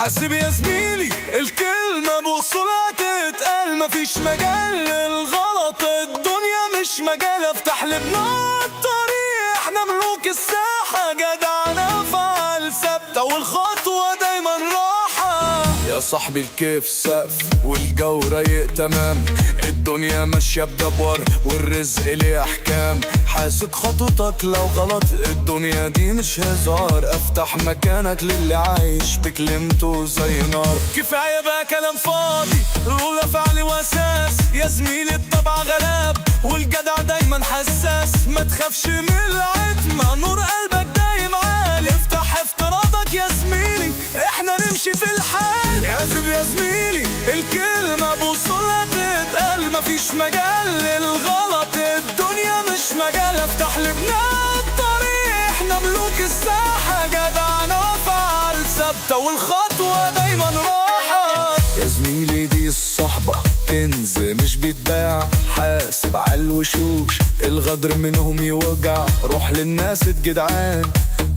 حاسب يا زميلي الكلمة بوصولها تتقال، مفيش مجال للغلط، الدنيا مش مجال افتح لبنا الطريق، احنا ملوك الساحة، جدعنا فعل ثابتة والخطوة دايما راحة. يا صاحبي الكيف سقف والجو رايق تمام، الدنيا ماشية بدبور والرزق ليه احكام، حاسب خطوتك لو غلط، الدنيا دي مش هزار، افتح مكانك للي عايش بكلمته زي نار. كفاية بقى كلام فاضي، رولة فعل واساس، يا زميلي الطبع غلاب والجدع دايما حساس، ما تخافش من العتمة، نور قلبك دايم عالي، افتح افتراضك يا زميلي، احنا نمشي في الحال. اعزف يا زميلي الكلمة بوصولها تتقال، مفيش مجال للغلط، الدنيا مش مجال افتح لبنا الطريق، احنا ملوك الساحة، جدعنا وفعل ثابتة والخطوة دايما راحة. يا زميلي دي الصحبة كنز مش بيتباع، حاسب على الوشوش الغدر منهم يوجع، روح للناس الجدعان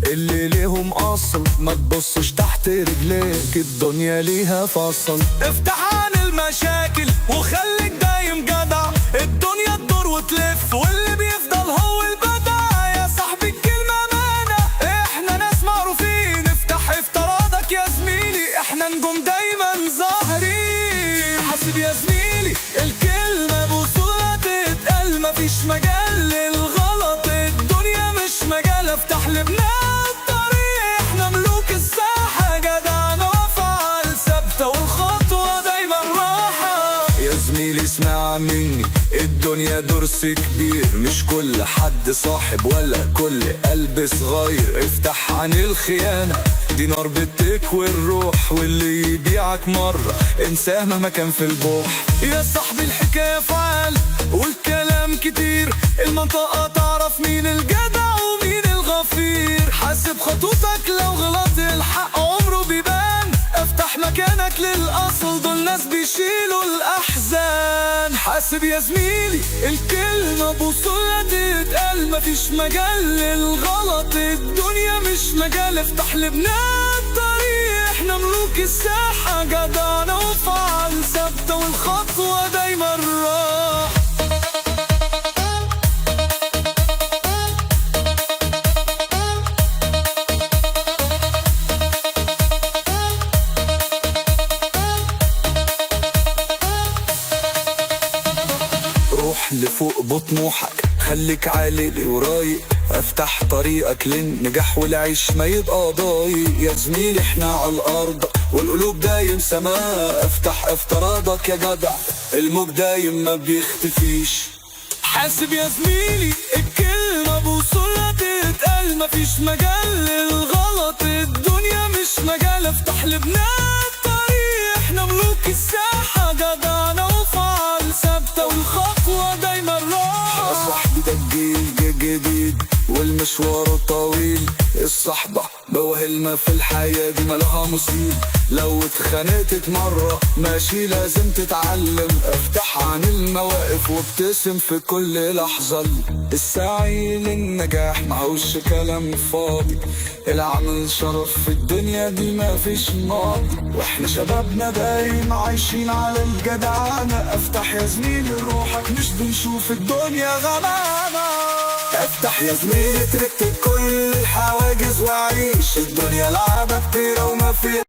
اللي ليهم اصل، ما تبصش تحت رجليك الدنيا ليها فصل، افتح عن المشاكل وخليك دايم جدع، الدنيا تدور وتلف واللي بيفضل هو البدع، يا صاحبي الكلمة امانة، احنا ناس معروفين، افتح افتراضك يا زميلي، احنا نجوم دايما ظاهرين. حاسب يا زميلي الكلمة بوصولها تتقال، مفيش مجال للغلط، الدنيا مش مجال افتح لبنا الطريق، احنا ملوك الساحة، جدعنا وفعل ثابتة والخطوة دايما راحة. يا زميلي اسمع مني الدنيا درس كبير، مش كل حد صاحب ولا كل قلب صغير، افتح عن الخيانة دي نار بتكوي الروح، واللي يبيعك مرة انساه مهما كان في البوح. يا صاحبي الحكاية فعال والكلام كتير، المنطقة تعرف مين الجدع ومين الغفير، حاسب خطوتك لو غلط الحق عمره بيبان، افتح مكانك للأصل، دول ناس بيشيلوا الأحزان. حاسب يا زميلي الكلمة بوصولها تتقال، مفيش مجال للغلط، الدنيا مش مجال افتح لبنا الطريق، احنا ملوك الساحة، جدعنا وفعل ثابتة والخطوة دايما راحة. روح لفوق بطموحك، خليك عالي ورايق، افتح طريقك للنجاح والعيش ما يبقى ضايق، يا زميلي احنا على الارض والقلوب دايم سماء، افتح افتراضك يا جدع الموج دايم ما بيختفيش. حاسب يا زميلي الكلمة بوصولها تتقال، مفيش مجال للغلط، الدنيا مش مجال افتح لبنا الطريق، احنا ملوك الساحة، جدعنا وفعل ثابتة والخطوة دايما راحة. يا صاحبي ده الجيل جديد والمشوار طويل، الصحبة بوهلنا في الحياة دي مالها مصيب، لو اتخانقت مرة ماشي لازم تتعلم، افتح عن المواقف وابتسم في كل لحظة، السعي للنجاح معوش كلام فاضي، العمل شرف في الدنيا دي مفيش ماضي، واحنا شبابنا دايم عايشين على الجدعنة، افتح يا زميلي روحك مش بنشوف الدنيا غمامة، افتح يا زميلي تركت كل الحواجز وعيش، الدنيا لعبة كتيرة وما فيها